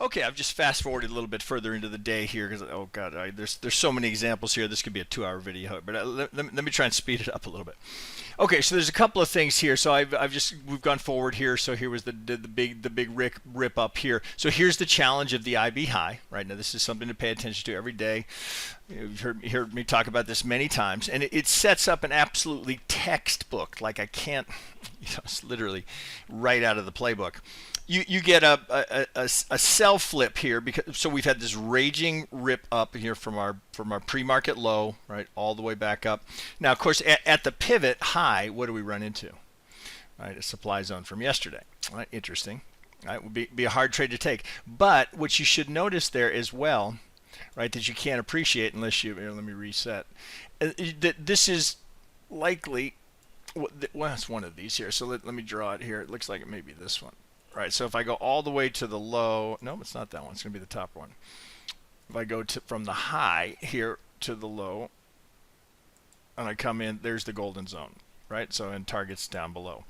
Okay, I've just fast forwarded a little bit further into the day here because oh god, there's so many examples here. This could be a 2-hour video, but let me try and speed it up a little bit. Okay, so there's a couple of things here. So we've gone forward here. So here was the big rip up here. So here's the challenge of the IB high. Right now, this is something to pay attention to every day. You've heard me talk about this many times, and it sets up an absolutely textbook. Like I can't, it's literally right out of the playbook. You get a sell flip here because so we've had this raging rip up here from our pre-market low, right, all the way back up. Now, of course, at the pivot high, what do we run into? Right, a supply zone from yesterday. Right, interesting. Right, would be a hard trade to take. But what you should notice there as well, right, that you can't appreciate unless you let me reset. That this is likely. Well, it's one of these here. So let me draw it here. It looks like it may be this one. Right, so if I go all the way to the low, no, it's not that one. It's going to be the top one. If I go from the high here to the low, and I come in, there's the golden zone, right? So and targets down below.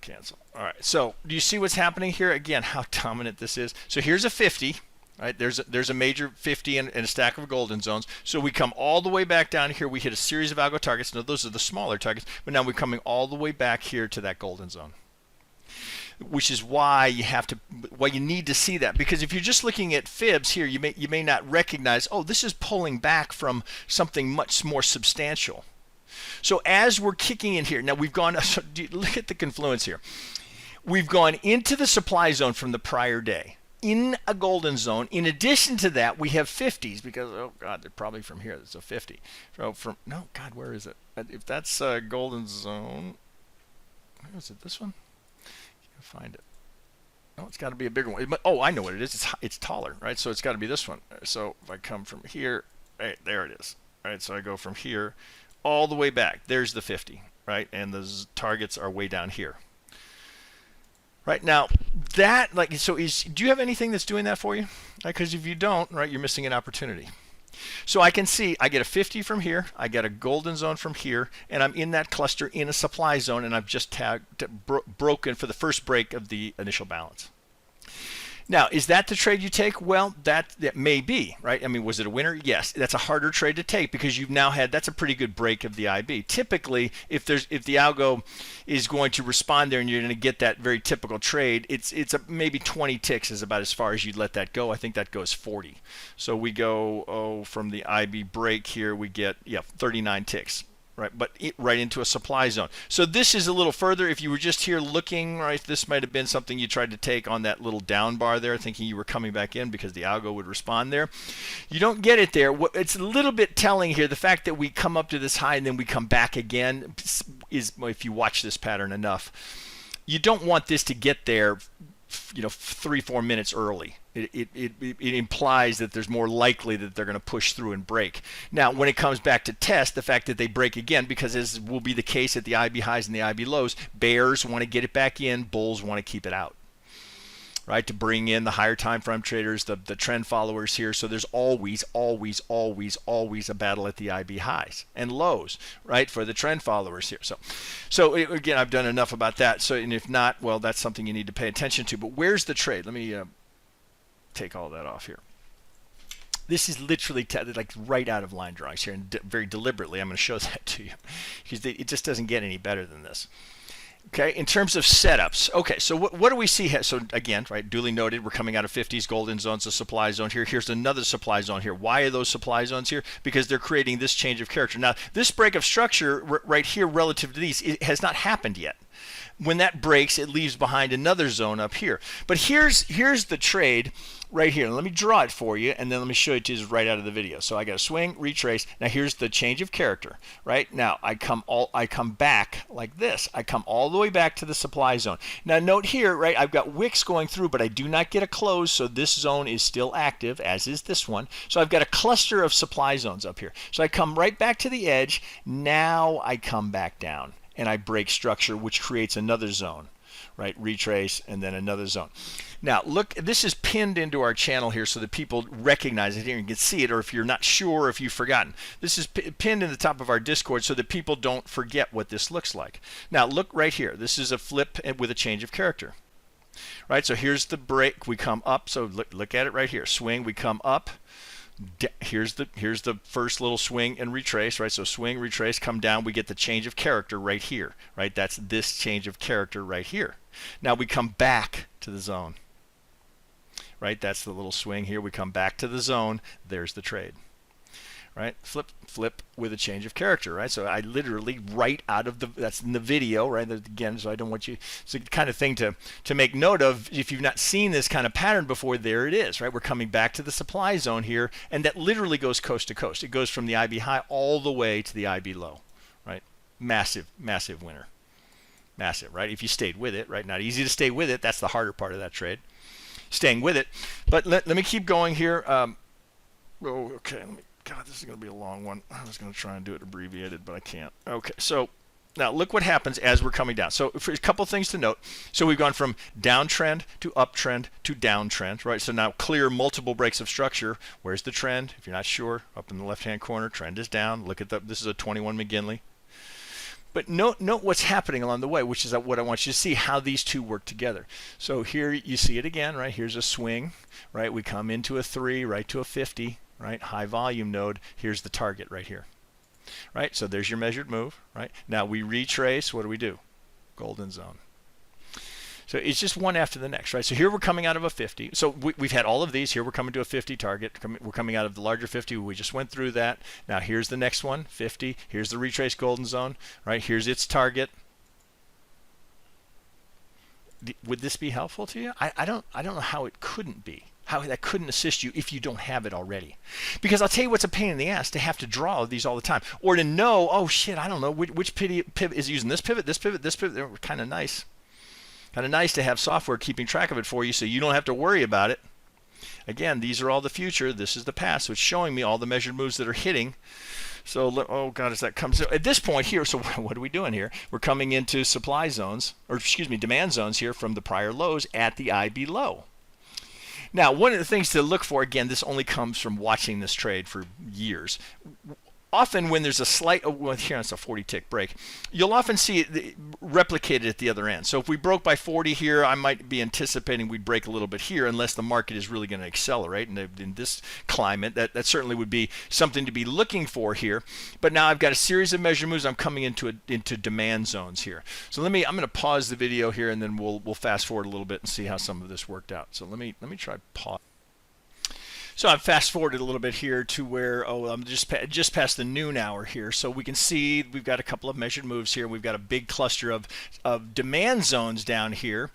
Cancel. All right. So do you see what's happening here? Again, how dominant this is. So here's a 50. Right, there's a major 50 and a stack of golden zones. So we come all the way back down here. We hit a series of algo targets. Now those are the smaller targets, but now we're coming all the way back here to that golden zone. Which is why you need to see that, because if you're just looking at fibs here, you may not recognize, oh, this is pulling back from something much more substantial. So as we're kicking in here, now we've gone, so look at the confluence here. We've gone into the supply zone from the prior day in a golden zone. In addition to that, we have 50s because, oh God, they're probably from here. It's a 50. So no, God, where is it? If that's a golden zone, where is it? This one? Find it. Oh, it's got to be a bigger one. Oh, I know what it is. It's taller, right? So it's got to be this one. So if I come from here, right, there it is. Right, so I go from here all the way back. There's the 50, right? And the targets are way down here. Right now, that do you have anything that's doing that for you? Because if you don't, right, you're missing an opportunity. So I can see I get a 50 from here, I get a golden zone from here, and I'm in that cluster in a supply zone, and I've just broken for the first break of the initial balance. Now, is that the trade you take? Well, that may be, right? I mean, was it a winner? Yes. That's a harder trade to take because you've now had, that's a pretty good break of the IB. Typically, if the algo is going to respond there and you're going to get that very typical trade, it's maybe 20 ticks is about as far as you'd let that go. I think that goes 40. So we go, from the IB break here, we get, 39 ticks. Right, but right into a supply zone. So this is a little further. If you were just here looking, right, this might have been something you tried to take on that little down bar there, thinking you were coming back in because the algo would respond there. You don't get it there. It's a little bit telling here. The fact that we come up to this high and then we come back again is, if you watch this pattern enough, you don't want this to get there, 3-4 minutes early. It implies that there's more likely that they're going to push through and break. Now, when it comes back to test, the fact that they break again, because as will be the case at the IB highs and the IB lows, bears want to get it back in, bulls want to keep it out. Right, to bring in the higher time frame traders, the trend followers here. So there's always a battle at the IB highs and lows, right, for the trend followers here. So again, I've done enough about that. So, and if not, well, that's something you need to pay attention to. But where's the trade? Let me take all that off here. This is literally like right out of line drawings here, and very deliberately I'm going to show that to you because it just doesn't get any better than this. Okay, in terms of setups, okay, so what do we see here? So again, right, duly noted, we're coming out of 50s, golden zones, a supply zone here. Here's another supply zone here. Why are those supply zones here? Because they're creating this change of character. Now, this break of structure right here relative to these, it has not happened yet. When that breaks, it leaves behind another zone up here. But here's the trade right here. Let me draw it for you, and then let me show it to you right out of the video. So I got to swing, retrace. Now here's the change of character. Right now, I come back like this. I come all the way back to the supply zone. Now note here, right? I've got wicks going through, but I do not get a close, so this zone is still active, as is this one. So I've got a cluster of supply zones up here. So I come right back to the edge. Now I come back down, and I break structure, which creates another zone. Right, retrace, and then another zone. Now look, this is pinned into our channel here so that people recognize it here and can see it, or if you're not sure, if you've forgotten. This is pinned in the top of our Discord so that people don't forget what this looks like. Now look right here. This is a flip with a change of character. right? So here's the break. We come up. So look at it right here. Swing. We come up. Here's the first little swing and retrace, right? So swing, retrace, come down. We get the change of character right here, right? That's this change of character right here. Now we come back to the zone, right? That's the little swing here. We come back to the zone. There's the trade. Right, flip with a change of character, right? So I literally right out of that's in the video, right? Again, so I don't want you. It's the kind of thing to make note of. If you've not seen this kind of pattern before, there it is, right? We're coming back to the supply zone here, and that literally goes coast to coast. It goes from the IB high all the way to the IB low, right? Massive, massive winner, massive, right? If you stayed with it, right? Not easy to stay with it. That's the harder part of that trade, staying with it. But let me keep going here. Okay. God, this is going to be a long one. I was going to try and do it abbreviated, but I can't. Okay, so now look what happens as we're coming down. So for a couple things to note. So we've gone from downtrend to uptrend to downtrend, right? So now clear multiple breaks of structure. Where's the trend? If you're not sure, up in the left-hand corner, trend is down. Look at this is a 21 McGinley. But note what's happening along the way, which is what I want you to see, how these two work together. So here you see it again, right? Here's a swing, right? We come into a 3, right to a 50. Right, high volume node. Here's the target right here. Right, so there's your measured move. Right, now we retrace. What do? Golden zone. So it's just one after the next. Right, so here we're coming out of a 50. So we've had all of these. Here we're coming to a 50 target. We're coming out of the larger 50. We just went through that. Now here's the next one, 50. Here's the retrace golden zone. Right, here's its target. Would this be helpful to you? I don't know how it couldn't be. How that couldn't assist you if you don't have it already. Because I'll tell you what's a pain in the ass to have to draw these all the time. Or to know, oh shit, I don't know, which pivot is using this pivot, this pivot, this pivot. They're kind of nice. Kind of nice to have software keeping track of it for you so you don't have to worry about it. Again, these are all the future. This is the past. So it's showing me all the measured moves that are hitting. So, oh God, as that comes at this point here, so what are we doing here? We're coming into supply zones, or excuse me, demand zones here from the prior lows at the IB low. Now, one of the things to look for, again, this only comes from watching this trade for years. Often when there's a slight, well, here it's a 40 tick break, you'll often see it replicated at the other end. So if we broke by 40 here, I might be anticipating we'd break a little bit here unless the market is really going to accelerate. And in this climate, that certainly would be something to be looking for here. But now I've got a series of measure moves. I'm coming into demand zones here. So I'm going to pause the video here and then we'll fast forward a little bit and see how some of this worked out. So let me try pause. So I've fast forwarded a little bit here to where, I'm just past the noon hour here. So we can see we've got a couple of measured moves here. We've got a big cluster of demand zones down here.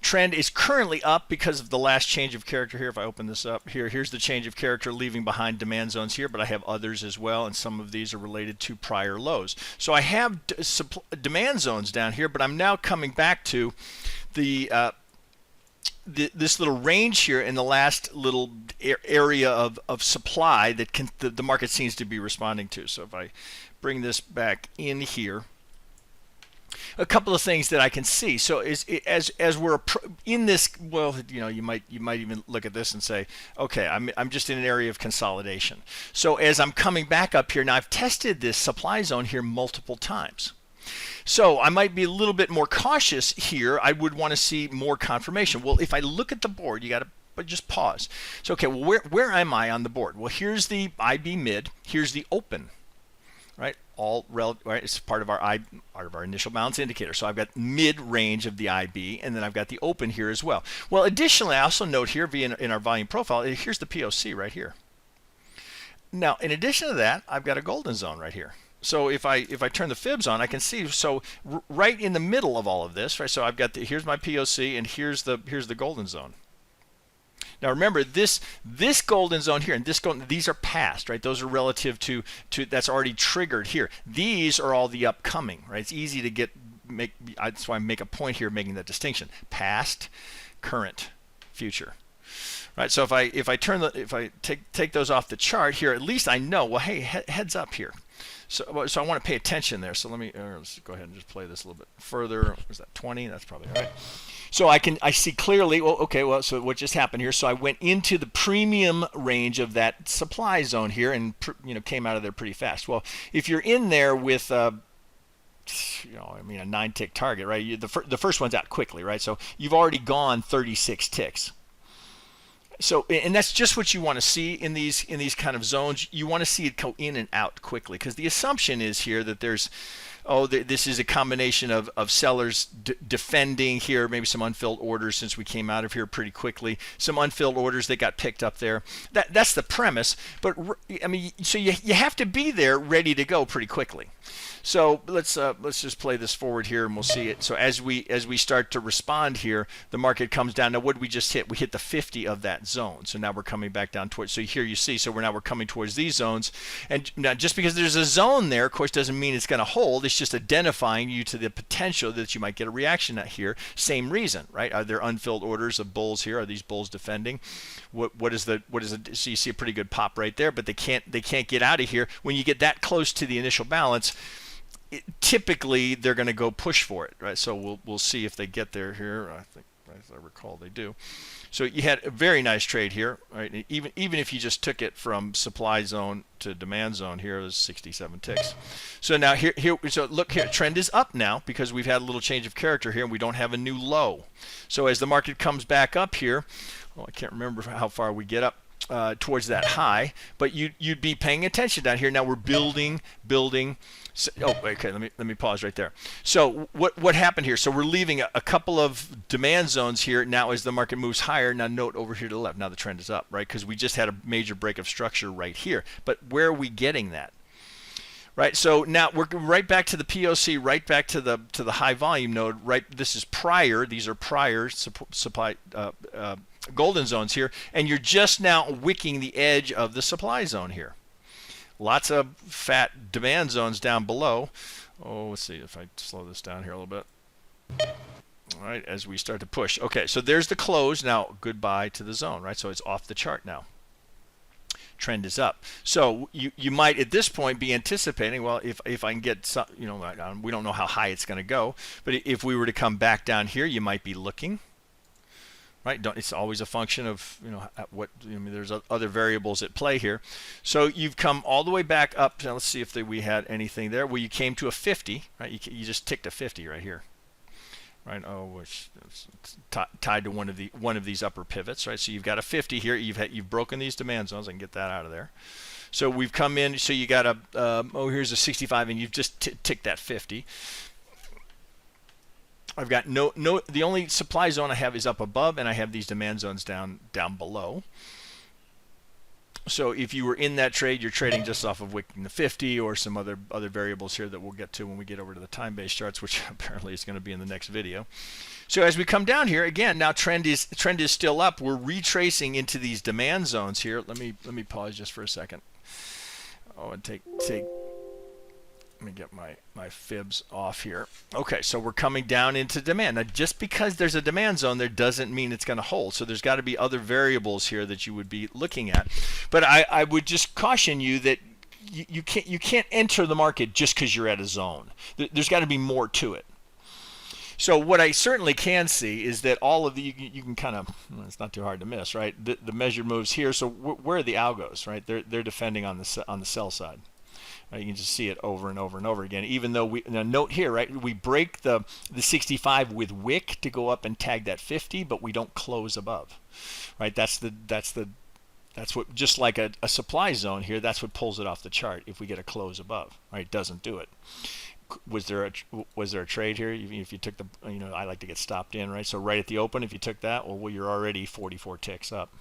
Trend is currently up because of the last change of character here. If I open this up here, here's the change of character leaving behind demand zones here, but I have others as well, and some of these are related to prior lows. So I have demand zones down here, but I'm now coming back to this little range here in the last little area of supply that the market seems to be responding to. So if I bring this back in here, a couple of things that I can see. So as we're in this, well, you might even look at this and say, okay, I'm just in an area of consolidation. So as I'm coming back up here, now I've tested this supply zone here multiple times. So I might be a little bit more cautious here. I would want to see more confirmation. Well, if I look at the board, you got to just pause. So, okay, well, where am I on the board? Well, here's the IB mid. Here's the open, right? All relative, right? It's part of our initial balance indicator. So I've got mid range of the IB, and then I've got the open here as well. Well, additionally, I also note here in our volume profile, here's the POC right here. Now, in addition to that, I've got a golden zone right here. So if I turn the fibs on, I can see, so right in the middle of all of this, right? So I've got here's my POC and here's the golden zone. Now remember this golden zone here and this golden, these are past, right? Those are relative to that's already triggered here. These are all the upcoming, right? It's easy to that's why I make a point here making that distinction: past, current, future. Right, so if I take those off the chart here, at least I know, well, hey, heads up here. So I want to pay attention there. So let's go ahead and just play this a little bit further. Was that 20? That's probably all right. So I see clearly, well, okay, well, so what just happened here? So I went into the premium range of that supply zone here and came out of there pretty fast. Well, if you're in there with I mean, a 9-tick target, right? The first one's out quickly, right? So you've already gone 36 ticks. So, and that's just what you want to see in these kind of zones. You want to see it go in and out quickly, because the assumption is here that there's, this is a combination of sellers defending here, maybe some unfilled orders since we came out of here pretty quickly, some unfilled orders that got picked up there. That's the premise. But I mean, so you have to be there ready to go pretty quickly. So let's just play this forward here and we'll see it. So as we start to respond here, the market comes down. Now what did we just hit? We hit the 50 of that zone. So now we're coming back down towards, so here you see, so we're coming towards these zones. And now just because there's a zone there, of course, doesn't mean it's going to hold. It's just identifying you to the potential that you might get a reaction at here. Same reason, right? Are there unfilled orders of bulls here? Are these bulls defending? What is the so you see a pretty good pop right there, but they can't get out of here. When you get that close to the initial balance, typically they're going to go push for it, right? So we'll see if they get there here. I think, as I recall, they do. So you had a very nice trade here, right? Even if you just took it from supply zone to demand zone here, there's 67 ticks. So now so look here, trend is up now because we've had a little change of character here and we don't have a new low. So as the market comes back up here, I can't remember how far we get up towards that high, but you'd be paying attention down here. Now we're building. So, okay, let me pause right there. So what happened here? So we're leaving a couple of demand zones here. Now as the market moves higher, now note over here to the left. Now the trend is up, right? Because we just had a major break of structure right here. But where are we getting that? Right, so now we're right back to the POC, right back to the high volume node. Right, this is prior. These are prior supply golden zones here, and you're just now wicking the edge of the supply zone here. Lots of fat demand zones down below. Oh, let's see if I slow this down here a little bit. All right, as we start to push. Okay, so there's the close. Now goodbye to the zone, right? So it's off the chart now. Trend is up. So you might at this point be anticipating, well, if I can get some, we don't know how high it's going to go, but if we were to come back down here, you might be looking. Right? It's always a function of there's other variables at play here. So you've come all the way back up. Now let's see if we had anything there. Well, you came to a 50, right? You just ticked a 50 right here, right? Oh, which it's tied to one of these upper pivots, right? So you've got a 50 here. You've broken these demand zones. I can get that out of there. So we've come in. So you got here's a 65, and you've just ticked that 50. I've got the only supply zone I have is up above, and I have these demand zones down below. So if you were in that trade, you're trading just off of wicking the 50 or some other variables here that we'll get to when we get over to the time-based charts, which apparently is going to be in the next video. So as we come down here again, now trend is still up. We're retracing into these demand zones here. Let me pause just for a second. Oh, and take. Let me get my fibs off here. Okay, so we're coming down into demand. Now, just because there's a demand zone there doesn't mean it's going to hold. So there's got to be other variables here that you would be looking at. But I would just caution you that you can't enter the market just because you're at a zone. There's got to be more to it. So what I certainly can see is that all of the you can kind of, it's not too hard to miss, right? The measured moves here. So where are the algos, right? They're defending on the sell side. You can just see it over and over and over again. Even though now note here, right? We break the 65 with wick to go up and tag that 50, but we don't close above, right? That's what, just like a supply zone here. That's what pulls it off the chart. If we get a close above, right? It doesn't do it. Was there a trade here? Even if you took the, I like to get stopped in, right? So right at the open, if you took that, well, you're already 44 ticks up.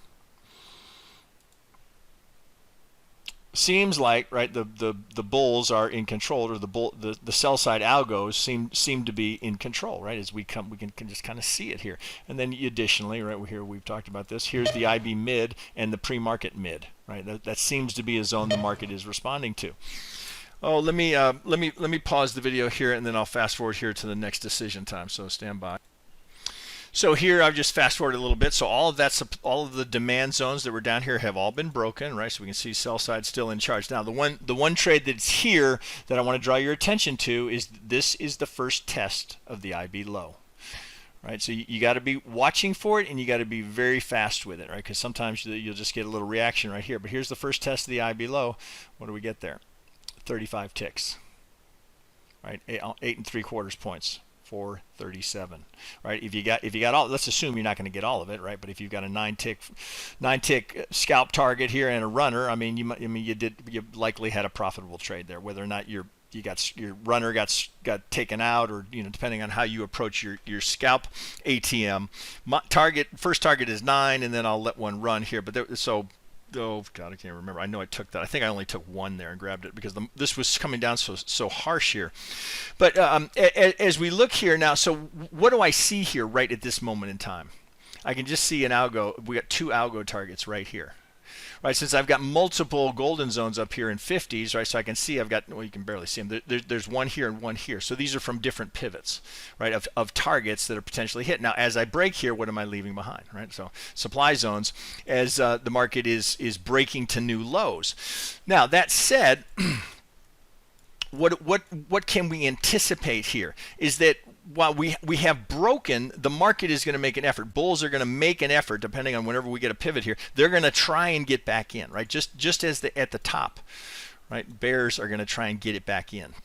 Seems like, right, the bulls are in control, or the sell side algos seem to be in control, right? As we can just kind of see it here. And then additionally, right, here we've talked about this. Here's the IB mid and the pre-market mid, right? That seems to be a zone the market is responding to. Oh, let me pause the video here, and then I'll fast forward here to the next decision time. So stand by. So here I've just fast forwarded a little bit. So all of the demand zones that were down here have all been broken, right? So we can see sell side still in charge. Now the one trade that's here that I want to draw your attention to is this is the first test of the IB low, right? So you got to be watching for it, and you got to be very fast with it, right? Because sometimes you'll just get a little reaction right here. But here's the first test of the IB low. What do we get there? 35 ticks. right? 8 3/4 points. 437, right? If you got all, let's assume you're not going to get all of it, right? But if you've got a nine tick scalp target here and a runner, I mean, you likely had a profitable trade there. Whether or not your runner got taken out, or depending on how you approach your scalp ATM. First target is 9, and then I'll let one run here. But oh God, I can't remember. I know I took that. I think I only took one there and grabbed it because this was coming down so harsh here. But as we look here now, so what do I see here right at this moment in time? I can just see an algo. We got 2 algo targets right here. Right, since I've got multiple golden zones up here in 50s, right? So I can see I've got, well, you can barely see them. There's one here and one here. So these are from different pivots, right? Of targets that are potentially hit. Now, as I break here, what am I leaving behind, right? So supply zones as the market is breaking to new lows. Now that said, what can we anticipate here is that while we have broken, the market is going to make an effort. Bulls are going to make an effort, depending on whenever we get a pivot here. They're going to try and get back in, right? Just as at the top, right? Bears are going to try and get it back in,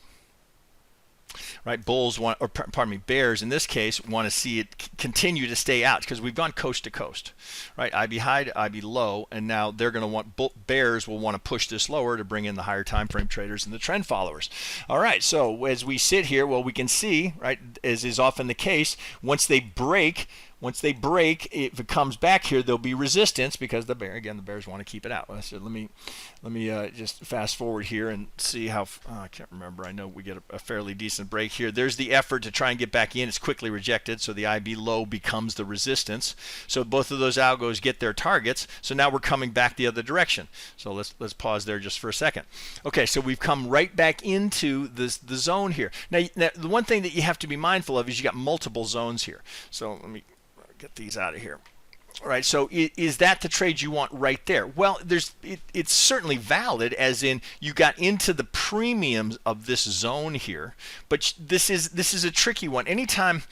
right? Bears in this case want to see it continue to stay out because we've gone coast to coast, right? IB high, IB low, and now they're going to bears will want to push this lower to bring in the higher time frame traders and the trend followers. All right, so as we sit here, well, we can see, right, as is often the case, once they break, if it comes back here, there'll be resistance because the bears want to keep it out. So let me just fast forward here and see how. I can't remember. I know we get a fairly decent break here. There's the effort to try and get back in. It's quickly rejected, so the IB low becomes the resistance. So both of those algos get their targets. So now we're coming back the other direction. So let's pause there just for a second. Okay, so we've come right back into the zone here. Now the one thing that you have to be mindful of is you got multiple zones here. So let me get these out of here. All right, so is that the trade you want right there? Well, it's certainly valid, as in you got into the premiums of this zone here, but this is a tricky one. Anytime,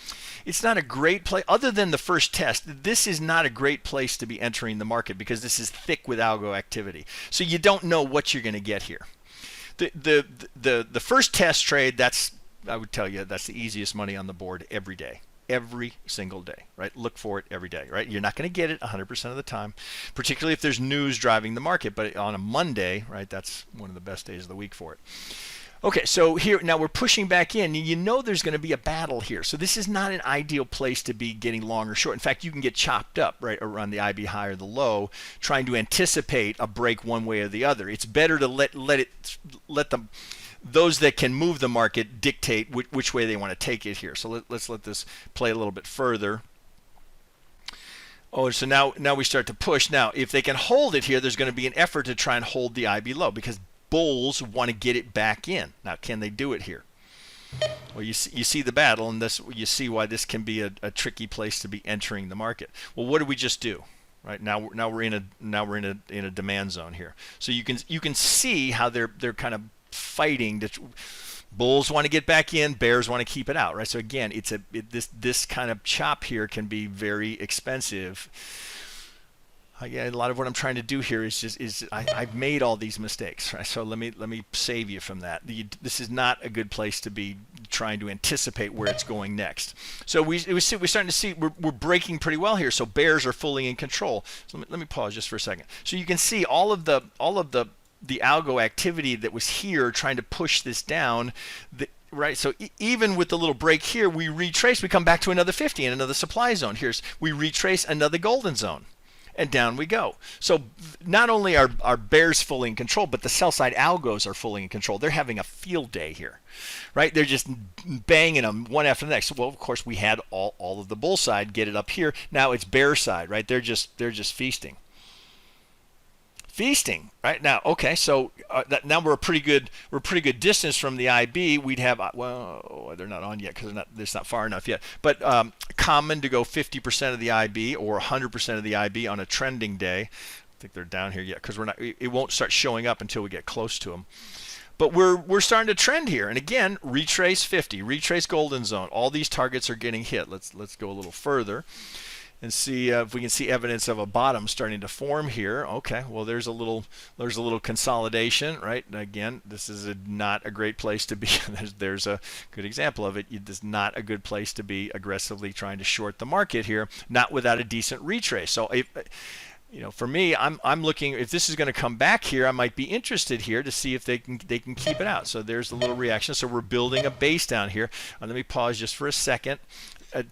it's not a great play, other than the first test, this is not a great place to be entering the market because this is thick with algo activity. So you don't know what you're going to get here. The first test trade, I would tell you, that's the easiest money on the board every day. Every single day, right? Look for it every day, right? You're not going to get it 100% of the time, particularly if there's news driving the market. But on a Monday, right, that's one of the best days of the week for it. Okay, so here now we're pushing back in. You know there's going to be a battle here. So this is not an ideal place to be getting long or short. In fact, you can get chopped up right around the IB high or the low, trying to anticipate a break one way or the other. It's better to let those that can move the market dictate which way they want to take it here. So let's let this play a little bit further. Oh, so now we start to push. Now, if they can hold it here, there's going to be an effort to try and hold the IB low because bulls want to get it back in. Now, can they do it here? Well, you see the battle, and you see why this can be a tricky place to be entering the market. Well, what did we just do? Right now we're in a demand zone here. So you can see how they're kind of fighting. Bulls want to get back in, bears want to keep it out, right? So again, this kind of chop here can be very expensive. A lot of what I'm trying to do here is I've made all these mistakes, right? So let me save you from that. This is not a good place to be trying to anticipate where it's going next. So we're starting to see we're breaking pretty well here. So bears are fully in control. So let me pause just for a second. So you can see all of the algo activity that was here trying to push this down, right? So even with the little break here, we retrace, we come back to another 50 and another supply zone. We retrace another golden zone, and down we go. So not only are bears fully in control, but the sell side algos are fully in control. They're having a field day here, right? They're just banging them one after the next. Well, of course, we had all of the bull side get it up here. Now it's bear side, right? They're just feasting. Right now. Okay, so now we're a pretty good distance from the IB. We'd have they're not on yet because it's not far enough yet. But common to go 50% of the IB or 100% of the IB on a trending day. I think they're down here yet because it won't start showing up until we get close to them. But we're starting to trend here, and again, retrace 50, retrace golden zone. All these targets are getting hit. Let's go a little further. and see if we can see evidence of a bottom starting to form here. Okay, well there's a little consolidation, right? Again, this is not a great place to be. there's a good example of it. This is not a good place to be aggressively trying to short the market here, not without a decent retrace. So if, for me, I'm looking, if this is going to come back here, I might be interested here to see if they can keep it out. So there's the little reaction. So we're building a base down here. Let me pause just for a second, and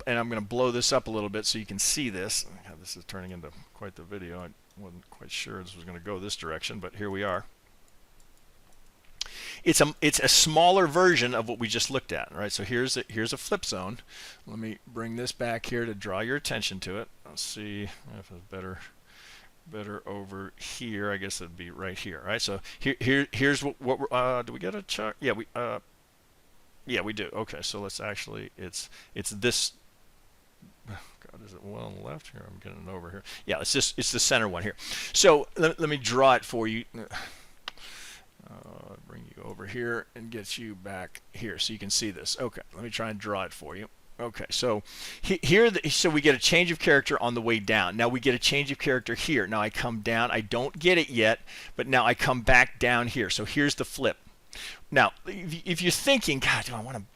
I'm going to blow this up a little bit so you can see this. God, this is turning into quite the video. I wasn't quite sure this was going to go this direction, but here we are. It's a smaller version of what we just looked at, right? So here's a flip zone. Let me bring this back here to draw your attention to it. Let's see if it's better over here. I guess it'd be right here, right? So here's what we're, do we get a chart? Yeah, we do. Okay, so let's actually, it's this. Oh God, is it one on the left here? I'm getting it over here. Yeah, it's the center one here. So let me draw it for you. Bring you over here and get you back here so you can see this. Okay, let me try and draw it for you. Okay, so here, so we get a change of character on the way down. Now we get a change of character here. Now I come down. I don't get it yet, but now I come back down here. So here's the flip. Now, if you're thinking, God, do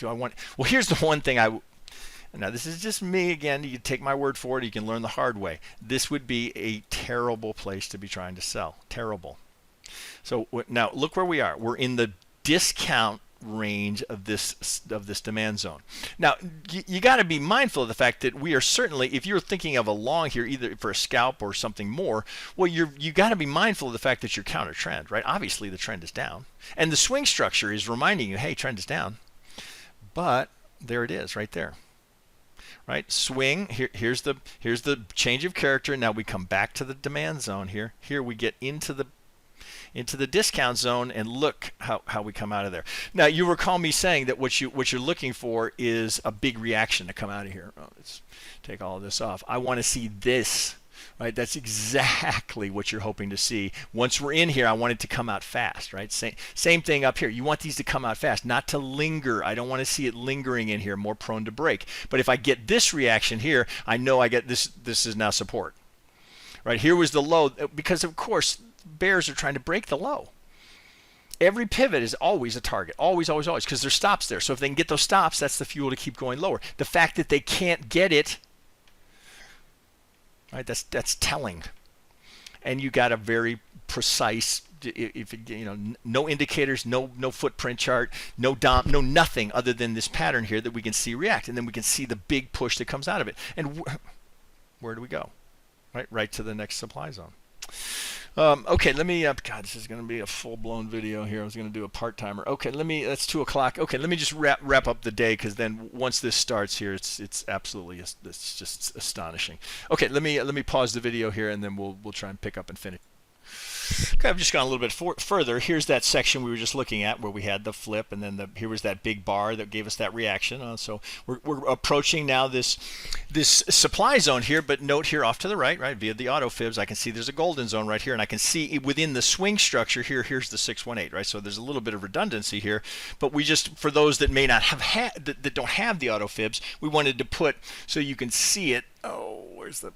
I want? Well, here's the one thing now this is just me again. You can take my word for it. You can learn the hard way. This would be a terrible place to be trying to sell. Terrible. So now look where we are. We're in the discount range of this demand zone. Now you got to be mindful of the fact that we are certainly, if you're thinking of a long here, either for a scalp or something more, well you got to be mindful of the fact that you're counter trend, right? Obviously the trend is down, and the swing structure is reminding you, hey, trend is down, but there it is, right there. Right, swing. Here's the change of character. Now we come back to the demand zone here. Here we get into the discount zone, and look how we come out of there. Now you recall me saying that what you're looking for is a big reaction to come out of here. Oh, let's take all of this off. I want to see this, right? That's exactly what you're hoping to see. Once we're in here, I want it to come out fast, right? Same thing up here. You want these to come out fast, not to linger. I don't want to see it lingering in here, more prone to break. But if I get this reaction here, I know I get this. This is now support. Right, here was the low, because of course bears are trying to break the low. Every pivot is always a target, always, because there's stops there. So if they can get those stops, that's the fuel to keep going lower. The fact that they can't get it, right? That's telling. And you got a very precise, if no indicators, no footprint chart, no nothing other than this pattern here that we can see react, and then we can see the big push that comes out of it. And where do we go? Right to the next supply zone. Okay, let me, God, this is going to be a full-blown video here. I was going to do a part-timer. Okay, that's 2 o'clock. Okay, let me just wrap up the day, because then once this starts here, it's absolutely, it's just astonishing. Okay, let me pause the video here, and then we'll try and pick up and finish. Okay, I've just gone a little bit further. Here's that section we were just looking at where we had the flip, and then here was that big bar that gave us that reaction. So we're approaching now this supply zone here, but note here off to the right, via the auto fibs, I can see there's a golden zone right here, and I can see within the swing structure here, here's the 618, right? So there's a little bit of redundancy here, but we just, for those that may not have that don't have the auto fibs, we wanted to put so you can see it. Oh, where's the...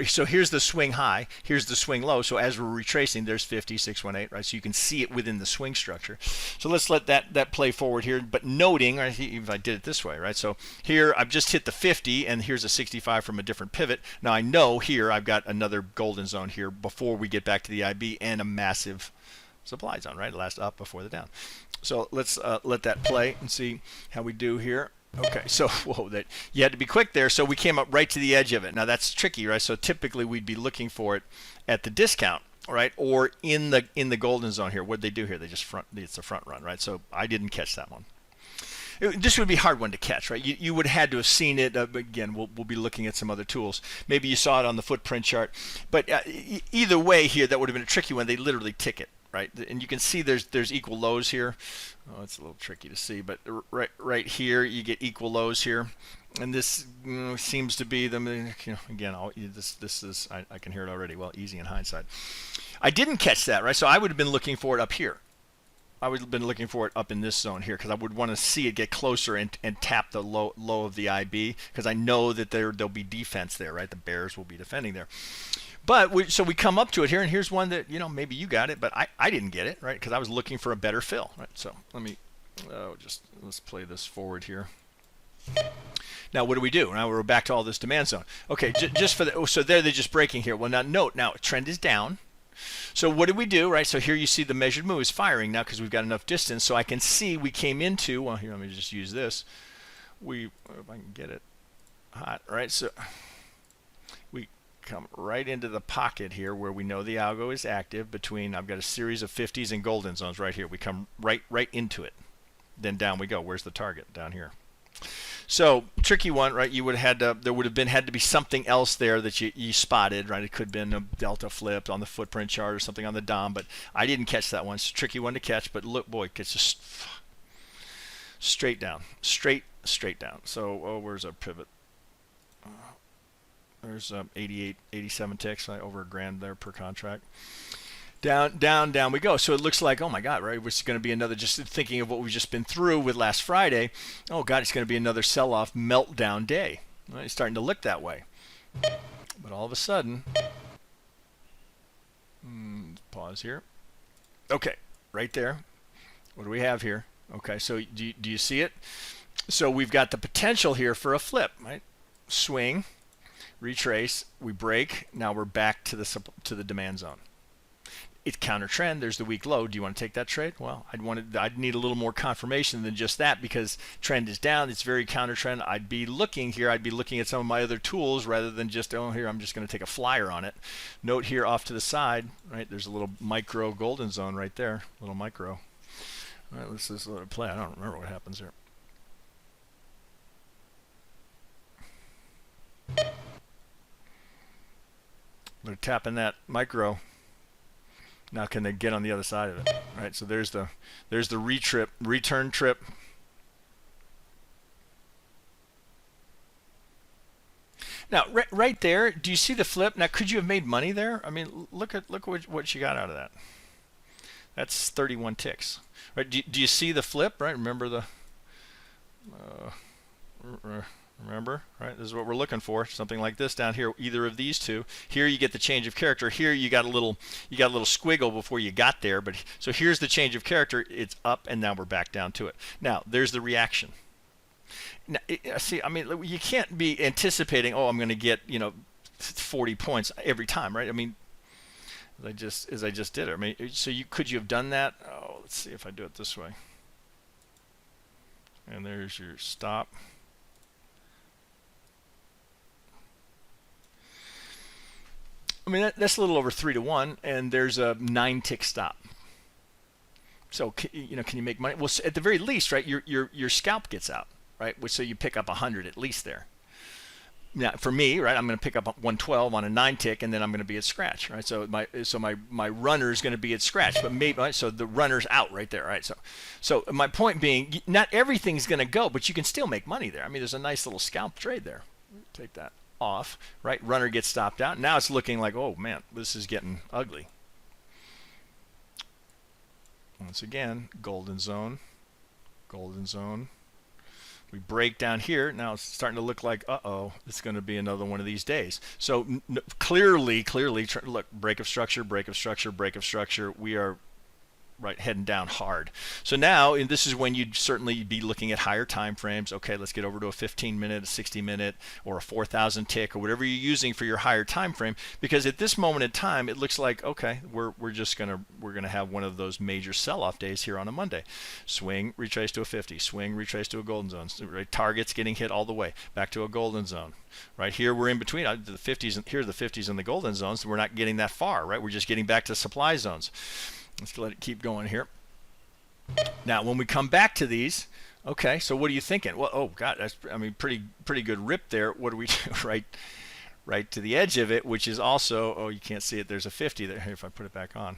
So here's the swing high, here's the swing low. So as we're retracing, there's 50, 618, right? So you can see it within the swing structure. So let's let that play forward here, but noting, right, if I did it this way, right? So here I've just hit the 50, and here's a 65 from a different pivot. Now I know here I've got another golden zone here before we get back to the IB, and a massive supply zone, right? Last up before the down. So let's let that play and see how we do here. Okay, so that you had to be quick there. So we came up right to the edge of it. Now that's tricky, right? So typically we'd be looking for it at the discount, right, or in the golden zone here. What they do here? They just it's a front run, right? So I didn't catch that one. This would be a hard one to catch, right? You would have had to have seen it. Again, we'll be looking at some other tools. Maybe you saw it on the footprint chart, but either way here, that would have been a tricky one. They literally tick it. Right, and you can see there's equal lows here. Oh, it's a little tricky to see, but right here you get equal lows here, and this seems to be them. Again, this is I can hear it already. Well, easy in hindsight. I didn't catch that, right? So I would have been looking for it up here. I would have been looking for it up in this zone here because I would want to see it get closer and tap the low of the IB because I know that there'll be defense there, right? The bears will be defending there. But so we come up to it here, and here's one that, you know, maybe you got it, but I didn't get it, right? Because I was looking for a better fill, right? So let's play this forward here. Now what do we do? Now we're back to all this demand zone. Okay, just for the, so there they're just breaking here. Well, now note, now trend is down. So what did we do, right? So here you see the measured move is firing now because we've got enough distance. So I can see we came into, well, here, let me just use this. If I can get it hot, right? So we come right into the pocket here where we know the algo is active between, I've got a series of 50s and golden zones right here. We come right into it. Then down we go. Where's the target? Down here. So tricky one, right? You would have had to, there would have had to be something else there that you spotted, right? It could have been a delta flip on the footprint chart or something on the DOM, but I didn't catch that one. It's a tricky one to catch, but look, boy, it gets just straight down, straight down. So where's our pivot? There's 88, 87 ticks, right? Over $1,000 there per contract. Down we go. So it looks like, oh my God, right? It's going to be another, just thinking of what we've just been through with last Friday. Oh God, it's going to be another sell-off meltdown day. Right? It's starting to look that way. But all of a sudden, pause here. Okay, right there. What do we have here? Okay, so do you see it? So we've got the potential here for a flip, right? Swing, retrace, we break. Now we're back to the demand zone. It's counter trend. There's the weak low. Do you want to take that trade? Well, I'd need a little more confirmation than just that because trend is down. It's very counter trend. I'd be looking here. I'd be looking at some of my other tools rather than just, oh, here I'm just going to take a flyer on it. Note here off to the side, right? There's a little micro golden zone right there. Little micro. All right, let's just let it play. I don't remember what happens here. They're tapping that micro. Now can they get on the other side of it? Right. So there's the return trip. Now right there, do you see the flip? Now could you have made money there? I mean, look what you got out of that. That's 31 ticks. Right? Do you see the flip? Right. Remember the. Remember, right? This is what we're looking for. Something like this down here. Either of these two. Here you get the change of character. Here you got a little squiggle before you got there. But so here's the change of character. It's up, and now we're back down to it. Now there's the reaction. Now, see, I mean, you can't be anticipating. Oh, I'm going to get 40 points every time, right? I mean, as I just did it. I mean, so could you have done that? Oh, let's see if I do it this way. And there's your stop. I mean, that's a little over 3-to-1, and there's a 9-tick stop. So, can you make money? Well, at the very least, right, your scalp gets out, right? So you pick up 100 at least there. Now, for me, right, I'm going to pick up 112 on a 9-tick, and then I'm going to be at scratch, right? So my runner is going to be at scratch, but maybe right, so the runner's out right there, right? So my point being, not everything's going to go, but you can still make money there. I mean, there's a nice little scalp trade there. Take that off, right? Runner gets stopped out. Now it's looking like, oh man, this is getting ugly. Once again, golden zone. We break down here. Now it's starting to look like, uh-oh, it's going to be another one of these days. So clearly, look, break of structure. We are right heading down hard. So now, and this is when you'd certainly be looking at higher time frames. Okay, let's get over to a 15-minute, a 60-minute, or a 4,000 tick, or whatever you're using for your higher time frame. Because at this moment in time, it looks like, okay, we're gonna have one of those major sell-off days here on a Monday. Swing, retrace to a 50. Swing, retrace to a golden zone. Right, targets getting hit all the way back to a golden zone. Right here, we're in between the 50s. Here are the 50s and the golden zones. So we're not getting that far. Right, we're just getting back to supply zones. Let's let it keep going here. Now, when we come back to these, okay, so what are you thinking? Well, oh God, that's, I mean, pretty good rip there. What do we do? Right to the edge of it, which is also, oh, you can't see it. There's a 50 there. Here, if I put it back on,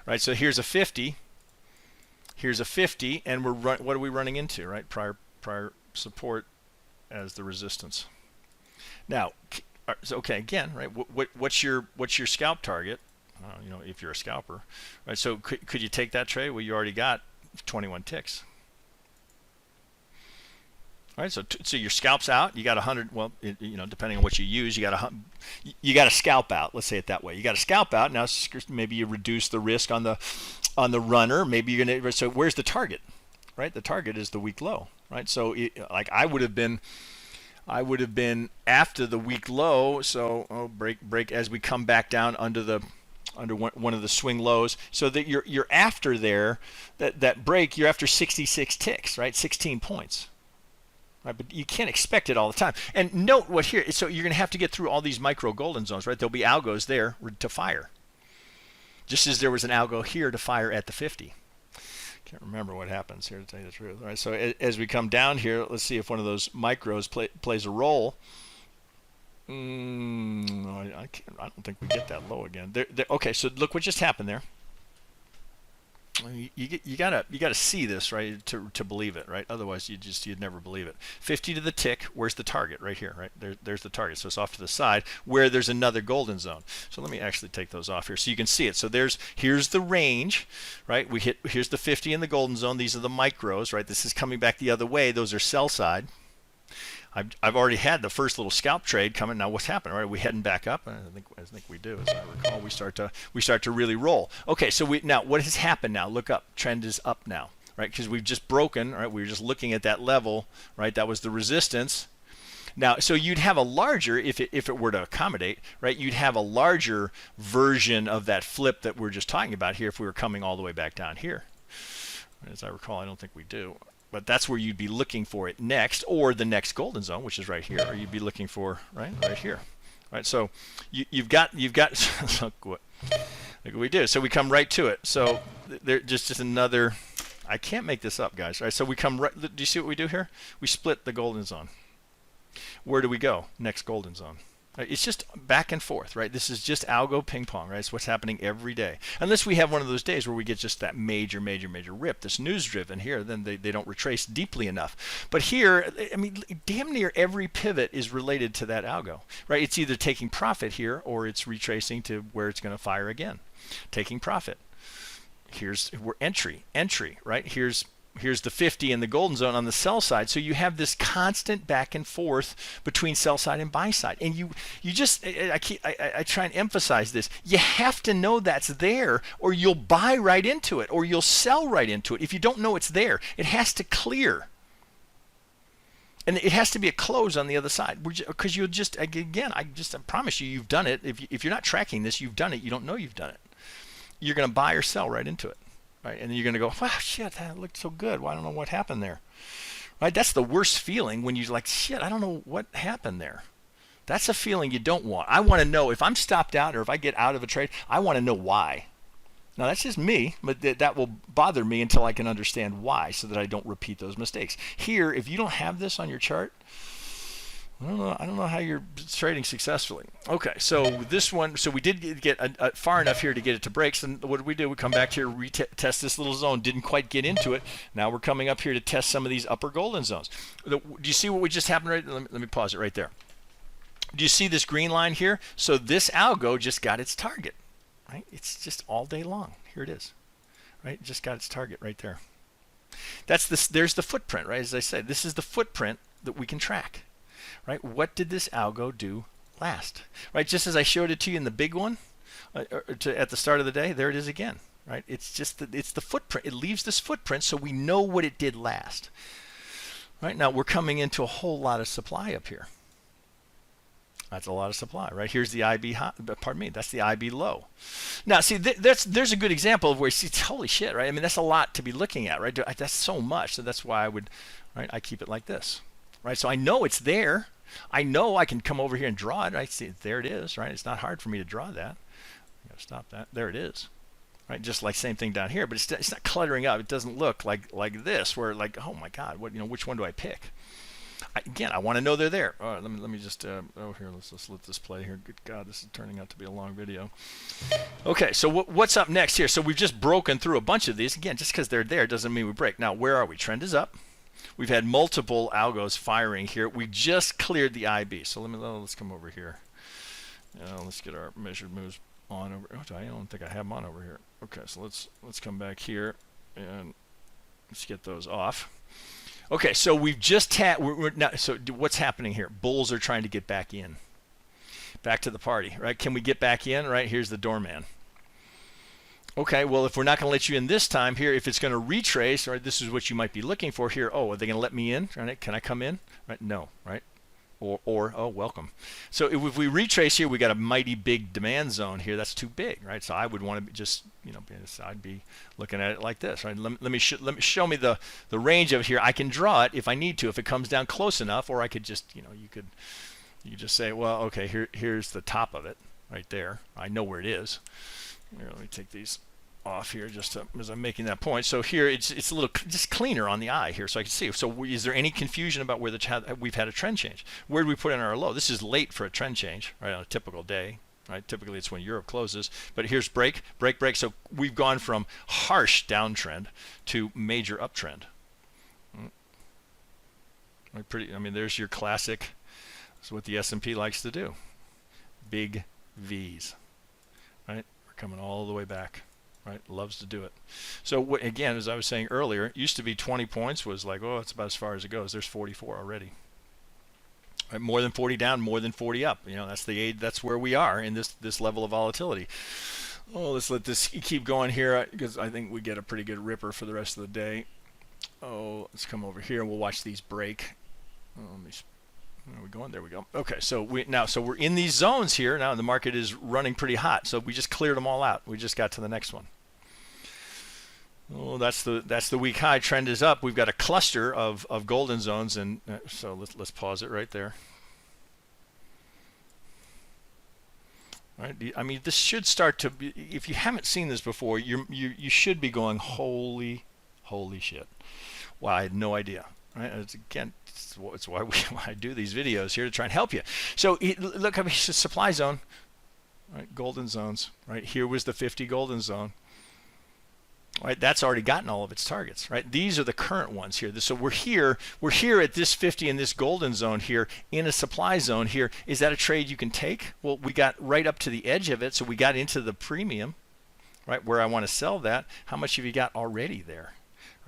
right? So here's a 50. Here's a 50, and what are we running into? Right, prior support as the resistance. Now, so okay, again, right? What's your scalp target? If you're a scalper, right? So could you take that trade? Well, you already got 21 ticks. All right, so your scalp's out. You got 100. Well, you know, depending on what you use, you got a scalp out. Let's say it that way. You got a scalp out. Now maybe you reduce the risk on the runner. Maybe you're gonna. So where's the target? Right, the target is the week low. Right, so like I would have been after the week low. So break as we come back down under one of the swing lows, so that you're after there that break. You're after 66 ticks, right? 16 points. Right, but you can't expect it all the time. And note what here. So you're going to have to get through all these micro golden zones, right? There'll be algos there to fire, just as there was an algo here to fire at the 50. Can't remember what happens here, to tell you the truth. All right, so as we come down here, let's see if one of those micros plays a role. I don't think we get that low again. Okay, so look what just happened there. You gotta see this, right, to believe it, right? Otherwise you'd never believe it. 50 to the tick. Where's the target? Right here, right? There's the target. So it's off to the side where there's another golden zone. So let me actually take those off here so you can see it. So here's the range, right? Here's the 50 in the golden zone. These are the micros, right? This is coming back the other way. Those are sell side. I've already had the first little scalp trade coming. Now what's happening? Right, are we heading back up? I think we do. As I recall, we start to really roll. Okay, so now what has happened? Now look up. Trend is up now, right? Because we've just broken. Right, we were just looking at that level, right? That was the resistance. Now, so you'd have a larger, if it were to accommodate, right? You'd have a larger version of that flip that we're just talking about here if we were coming all the way back down here. As I recall, I don't think we do. But that's where you'd be looking for it next, or the next golden zone, which is right here, or you'd be looking for right here, right? So you've got look what we do. So we come right to it. So there just another. I can't make this up, guys. Right? So we come right. Do you see what we do here? We split the golden zone. Where do we go? Next golden zone. Right? It's just back and forth, right? This is just algo ping pong, right? It's what's happening every day. Unless we have one of those days where we get just that major rip, this news driven here, then they don't retrace deeply enough. But here, I mean, damn near every pivot is related to that algo, right? It's either taking profit here or it's retracing to where it's going to fire again. Taking profit. Here's we're entry, right? Here's the 50 in the golden zone on the sell side. So you have this constant back and forth between sell side and buy side. And you just, I try and emphasize this. You have to know that's there, or you'll buy right into it, or you'll sell right into it. If you don't know it's there, it has to clear. And it has to be a close on the other side. Because you'll just, again, I promise you've done it. If you're not tracking this, you've done it. You don't know you've done it. You're going to buy or sell right into it. Right, and then you're going to go, wow, shit, that looked so good. Well, I don't know what happened there. Right, that's the worst feeling when you're like, shit, I don't know what happened there. That's a feeling you don't want. I want to know if I'm stopped out or if I get out of a trade, I want to know why. Now, that's just me, but that will bother me until I can understand why so that I don't repeat those mistakes. Here, if you don't have this on your chart, I don't know how you're trading successfully. Okay, so this one, so we did get far enough here to get it to breaks. And what do? We come back here, retest this little zone. Didn't quite get into it. Now we're coming up here to test some of these upper golden zones. Do you see what we just happened right? Let me pause it right there. Do you see this green line here? So this algo just got its target, right? It's just all day long. Here it is, right? It just got its target right there. That's this. There's the footprint, right? As I said, this is the footprint that we can track. Right? What did this algo do last? Right? Just as I showed it to you in the big one at the start of the day, there it is again. Right? It's just it's the footprint. It leaves this footprint so we know what it did last. Right? Now we're coming into a whole lot of supply up here. That's a lot of supply, right? Here's the IB high, pardon me, that's the IB low. Now, see, there's a good example of where you see, holy shit, right? I mean, that's a lot to be looking at, right? That's so much, so that's why I keep it like this. Right, so I know it's there. I know I can come over here and draw it. I see there it is. Right, it's not hard for me to draw that. I gotta stop that. There it is. Right, just like same thing down here, but it's not cluttering up. It doesn't look like this, where like, oh my God, what which one do I pick? Again, I want to know they're there. All right, let me just here. Let's let this play here. Good God, this is turning out to be a long video. Okay, so what's up next here? So we've just broken through a bunch of these. Again, just because they're there doesn't mean we break. Now, where are we? Trend is up. We've had multiple algos firing here. We just cleared the IB. So let's come over here. Let's get our measured moves on over. Oh, I don't think I have them on over here. Okay, so let's come back here and let's get those off. Okay, so we've just had, so what's happening here? Bulls are trying to get back in, back to the party, right? Can we get back in, right? Here's the doorman. Okay, well, if we're not going to let you in this time here, if it's going to retrace, right, this is what you might be looking for here. Oh, are they going to let me in? Right? Can I come in? Right? No, right? Or oh, welcome. So if we retrace here, we got a mighty big demand zone here. That's too big, right? So I would want to just, you know, I'd be looking at it like this, right? Let me show me the range of it here. I can draw it if I need to, if it comes down close enough, or I could just, you know, you could just say, well, okay, here's the top of it right there. I know where it is. Here, let me take these off here just as I'm making that point. So here it's a little just cleaner on the eye here, so I can see. So is there any confusion about where we've had a trend change? Where do we put in our low? This is late for a trend change, right, on a typical day, right? Typically it's when Europe closes, but here's break. So we've gone from harsh downtrend to major uptrend. Pretty. I mean, there's your classic. That's what the S&P likes to do. Big V's, right? We're coming all the way back. Right, loves to do it. So again, as I was saying earlier, it used to be 20 points was like, oh, that's about as far as it goes. There's 44 already. Right, more than 40 down, more than 40 up. You know, that's the age. That's where we are in this level of volatility. Oh, let's let this keep going here because I think we get a pretty good ripper for the rest of the day. Oh, let's come over here and we'll watch these break. Oh, let me. Where are we going? There we go. Okay, so we're in these zones here now. The market is running pretty hot, so we just cleared them all out. We just got to the next one. Oh, that's the week high. Trend is up. We've got a cluster of golden zones, and so let's pause it right there. All right. I mean, this should start to be. If you haven't seen this before, you should be going, holy shit! Wow, I had no idea. Right? It's why I do these videos here to try and help you. So look, I mean, it's a supply zone, right? Golden zones, right? Here was the 50 golden zone, right? That's already gotten all of its targets, right? These are the current ones here. So we're here at this 50 in this golden zone here in a supply zone here. Is that a trade you can take? Well, we got right up to the edge of it, so we got into the premium, right? Where I want to sell that. How much have you got already there?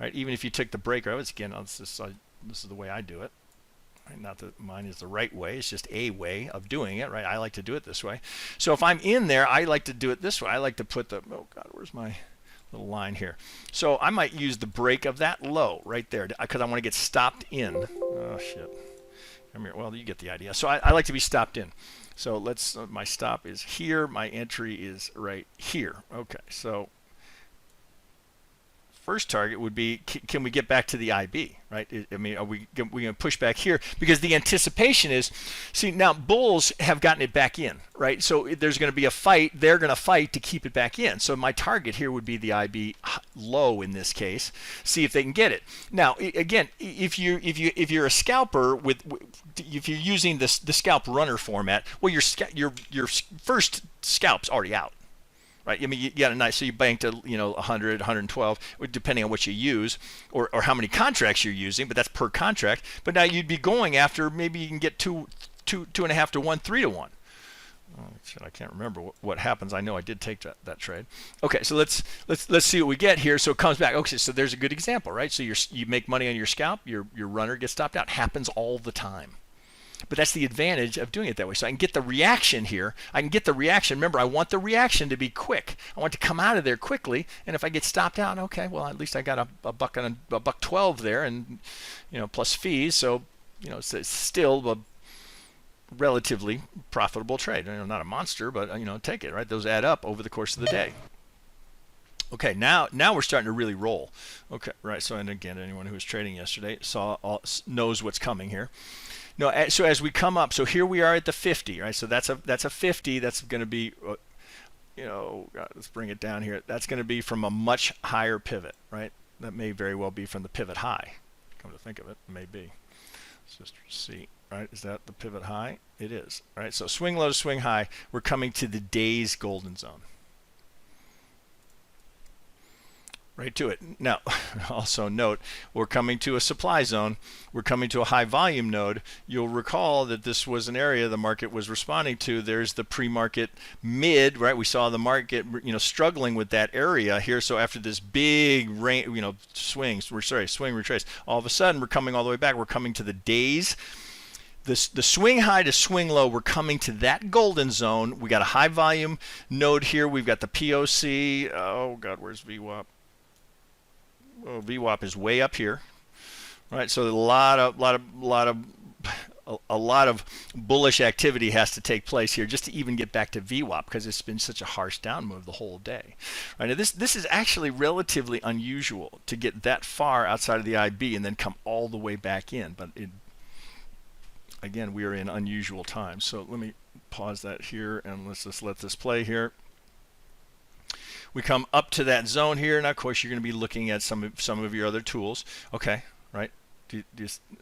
Right, even if you took the break, again, this is the way I do it. Right? Not that mine is the right way; it's just a way of doing it. Right? I like to do it this way. So if I'm in there, I like to do it this way. I like to put the oh god, where's my little line here? So I might use the break of that low right there because I want to get stopped in. Oh shit! Come here. Well, you get the idea. So I like to be stopped in. So let's. My stop is here. My entry is right here. Okay. So first target would be, can we get back to the IB, right? I mean, are we going to push back here? Because the anticipation is, see, now bulls have gotten it back in, right? So there's going to be a fight. They're going to fight to keep it back in. So my target here would be the IB low in this case. See if they can get it. Now, again, if you're a scalper if you're using the scalp runner format, well, your first scalp's already out. Right, I mean, you got a nice, so you banked 100, 112, depending on what you use, or how many contracts you're using, but that's per contract. But now you'd be going after, maybe you can get 2.5 to 1, 3 to 1. Oh, shit, I can't remember what happens. I know I did take that trade. Okay, so let's see what we get here. So it comes back. Okay, so there's a good example, right? So you make money on your scalp, your runner gets stopped out. Happens all the time. But that's the advantage of doing it that way. So I can get the reaction here. I can get the reaction. Remember, I want the reaction to be quick. I want to come out of there quickly. And if I get stopped out, okay, well, at least I got a buck and a $1.12 there, and plus fees. So it's still a relatively profitable trade. Not a monster, but take it, right? Those add up over the course of the day. Okay, now we're starting to really roll. Okay, right. So, and again, anyone who was trading yesterday knows what's coming here. No, so as we come up, so here we are at the 50, right? So that's a 50. That's going to be, let's bring it down here. That's going to be from a much higher pivot, right? That may very well be from the pivot high. Come to think of it, it may be. Let's just see, right? Is that the pivot high? It is, right? So swing low to swing high. We're coming to the day's golden zone. Right to it. Now, also note, we're coming to a supply zone. We're coming to a high volume node. You'll recall that this was an area the market was responding to. There's the pre-market mid, right? We saw the market, struggling with that area here. So after this big swing retrace, all of a sudden we're coming all the way back. We're coming to the days. The swing high to swing low, we're coming to that golden zone. We got a high volume node here. We've got the POC. Oh God, where's VWAP? Oh, VWAP is way up here, right? So a lot of bullish activity has to take place here just to even get back to VWAP, because it's been such a harsh down move the whole day. Right? Now this is actually relatively unusual to get that far outside of the IB and then come all the way back in. But again, we are in unusual times. So let me pause that here and let's just let this play here. We come up to that zone here. Now, of course, you're going to be looking at some of your other tools. Okay, right?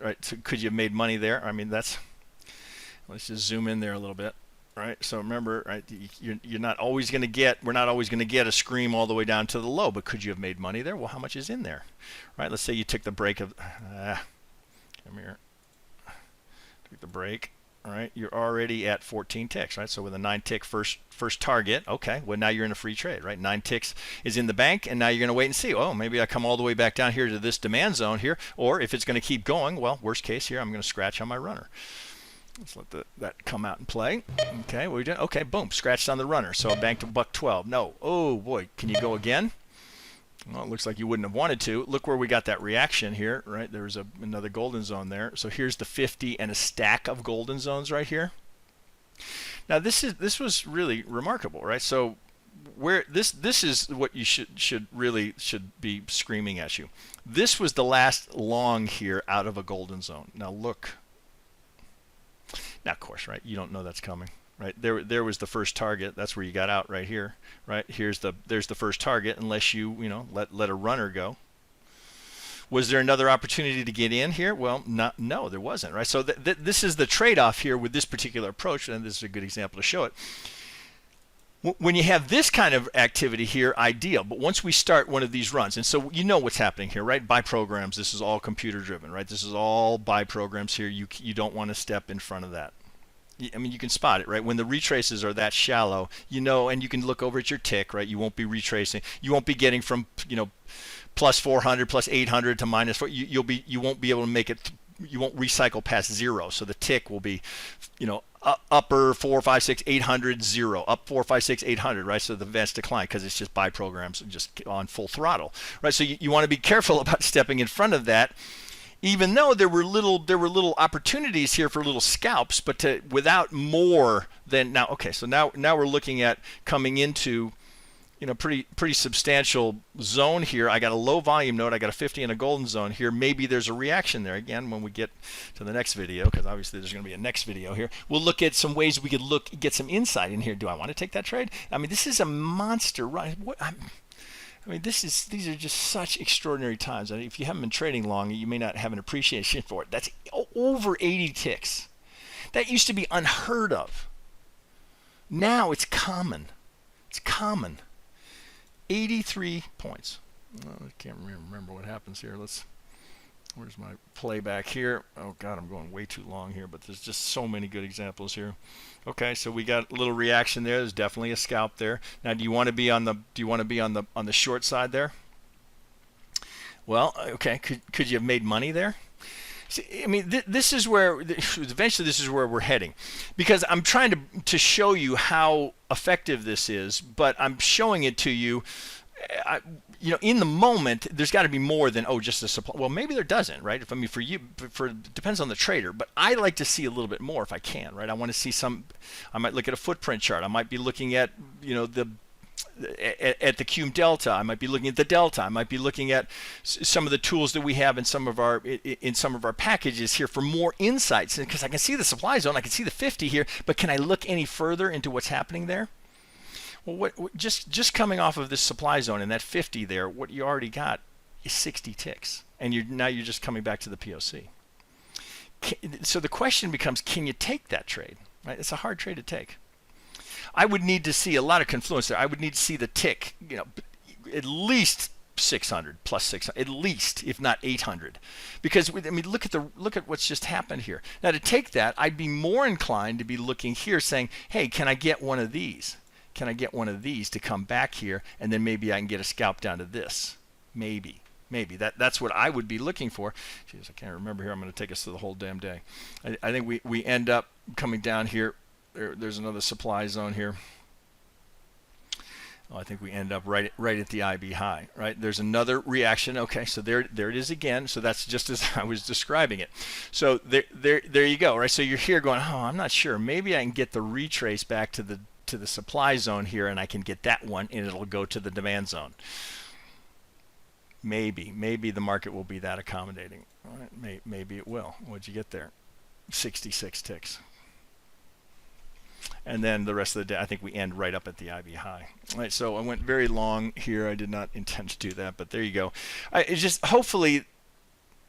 Right. So could you have made money there? I mean, let's just zoom in there a little bit. Right. So remember, right? You're not always going to get. We're not always going to get a scream all the way down to the low. But could you have made money there? Well, how much is in there? Right. Let's say you took the break of. Come here. Take the break. All right, you're already at 14 ticks, right? So with a 9 tick first target, okay, well now you're in a free trade, right? 9 ticks is in the bank, and now you're going to wait and see. Oh, maybe I come all the way back down here to this demand zone here, or if it's going to keep going, well, worst case here, I'm going to scratch on my runner. Let's let that come out and play. Okay, what we doing? Okay, boom, scratched on the runner. So I banked a $1.12. No, oh boy, can you go again? Well, it looks like you wouldn't have wanted to. Look where we got that reaction here, right? There was another golden zone there. So here's the 50 and a stack of golden zones right here. Now this was really remarkable, right? So where this is what you should be screaming at you. This was the last long here out of a golden zone. Now look. Now of course, right? You don't know that's coming. Right there was the first target. That's where you got out right here. Right there's the first target. Unless you let a runner go. Was there another opportunity to get in here? Well, no, there wasn't. Right. So this is the trade-off here with this particular approach, and this is a good example to show it. When you have this kind of activity here, ideal. But once we start one of these runs, and so you know what's happening here, right? By programs, this is all computer driven, right? This is all by programs here. You don't want to step in front of that. I mean, you can spot it, right? When the retraces are that shallow, and you can look over at your tick, right? You won't be retracing. You won't be getting from, plus 400, plus 800 to minus 4. You won't be able to make it. You won't recycle past 0. So the tick will be, upper 4, 5, 6, 800, 0, up 4, 5, 6, 800, right? So the advanced decline, because it's just by programs just on full throttle, right? So you want to be careful about stepping in front of that. Even though there were little opportunities here for little scalps, but without more than now. Okay, so now we're looking at coming into, pretty substantial zone here. I got a low volume node. I got a 50 and a golden zone here. Maybe there's a reaction there again when we get to the next video, because obviously there's going to be a next video here. We'll look at some ways we could get some insight in here. Do I want to take that trade? I mean, this is a monster run. These are just such extraordinary times. If you haven't been trading long, you may not have an appreciation for it. That's over 80 ticks. That used to be unheard of. Now it's common. It's common. 83 points. I can't remember what happens here. Where's my playback here? Oh God, I'm going way too long here, but there's just so many good examples here. Okay, so we got a little reaction there. There's definitely a scalp there. Now, do you want to be on the short side there? Well, okay, could you have made money there? See, I mean, this is where eventually this is where we're heading, because I'm trying to show you how effective this is, but I'm showing it to you. In the moment, there's got to be more than just a supply. Well, maybe there doesn't, right? For you, depends on the trader. But I like to see a little bit more if I can, right? I want to see some. I might look at a footprint chart. I might be looking at at the cum delta. I might be looking at the delta. I might be looking at some of the tools that we have in some of our packages here for more insights. Because I can see the supply zone, I can see the 50 here, but can I look any further into what's happening there? Well, just coming off of this supply zone and that 50 there, what you already got is 60 ticks, and now you're just coming back to the POC. So the question becomes, can you take that trade? Right? It's a hard trade to take. I would need to see a lot of confluence there. I would need to see the tick, at least 600 plus 600 at least, if not 800, because I mean look at what's just happened here. Now to take that, I'd be more inclined to be looking here saying, hey, can I get one of these? Can I get one of these to come back here, and then maybe I can get a scalp down to this? Maybe that's what I would be looking for. Jeez, I can't remember here. I'm going to take us to the whole damn day. I think we end up coming down here. There's another supply zone here. Oh, I think we end up right at the IB high, right? There's another reaction. Okay, so there it is again. So that's just as I was describing it. So there you go, right? So you're here going, oh, I'm not sure. Maybe I can get the retrace back to the supply zone here, and I can get that one, and it'll go to the demand zone. Maybe the market will be that accommodating. All right, maybe it will. What'd you get there? 66 ticks. And then the rest of the day, I think we end right up at the IB high. All right, so I went very long here. I did not intend to do that, but there you go. It's just hopefully,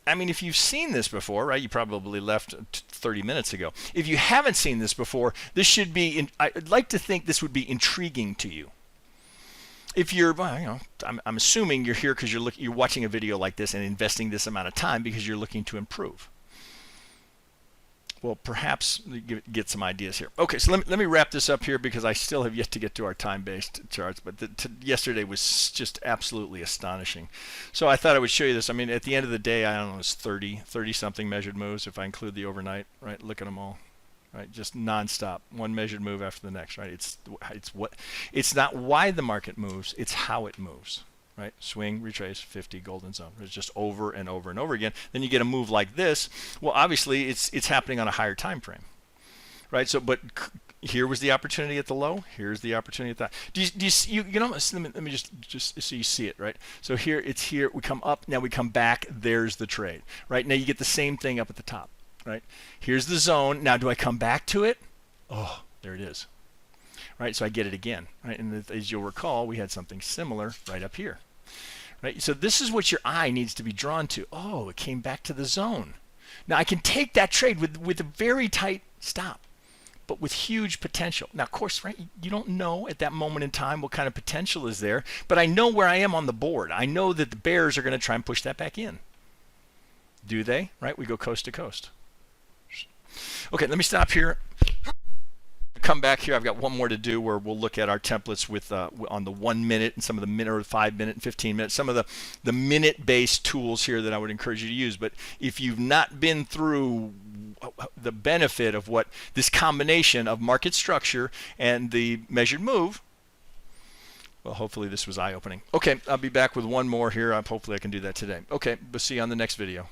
I mean, if you've seen this before, right, you probably left 30 minutes ago. If you haven't seen this before, this should be, I'd like to think this would be intriguing to you. If you're, well, you know, I'm assuming you're here because you're watching a video like this and investing this amount of time because you're looking to improve. Well, perhaps get some ideas here. Okay, so let me wrap this up here because I still have yet to get to our time-based charts, but yesterday was just absolutely astonishing. So I thought I would show you this. I mean, at the end of the day, I don't know, it's 30-something measured moves if I include the overnight, right? Look at them all, right? Just nonstop, one measured move after the next, right? It's not why the market moves, it's how it moves. Right? Swing, retrace, 50, golden zone. It's just over and over and over again. Then you get a move like this. Well, obviously, it's happening on a higher time frame, right? So, but here was the opportunity at the low. Here's the opportunity at that. Do you see? You know? Let me just so you see it, right? So here it's here. We come up. Now we come back. There's the trade, right? Now you get the same thing up at the top, right? Here's the zone. Now do I come back to it? Oh, there it is. Right, so I get it again, right? And as you'll recall, we had something similar right up here, right? So this is what your eye needs to be drawn to. Oh, it came back to the zone. Now I can take that trade with a very tight stop, but with huge potential. Now, of course, right? You don't know at that moment in time what kind of potential is there, but I know where I am on the board. I know that the bears are going to try and push that back in. Do they? Right? We go coast to coast. Okay, let me stop here. Come back here. I've got one more to do where we'll look at our templates with on the 1 minute and some of the minute or 5 minute and 15 minutes, some of the minute based tools here that I would encourage you to use. But if you've not been through the benefit of what this combination of market structure and the measured move, well, hopefully this was eye-opening. Okay, I'll be back with one more here. Hopefully I can do that today. Okay, we'll see you on the next video.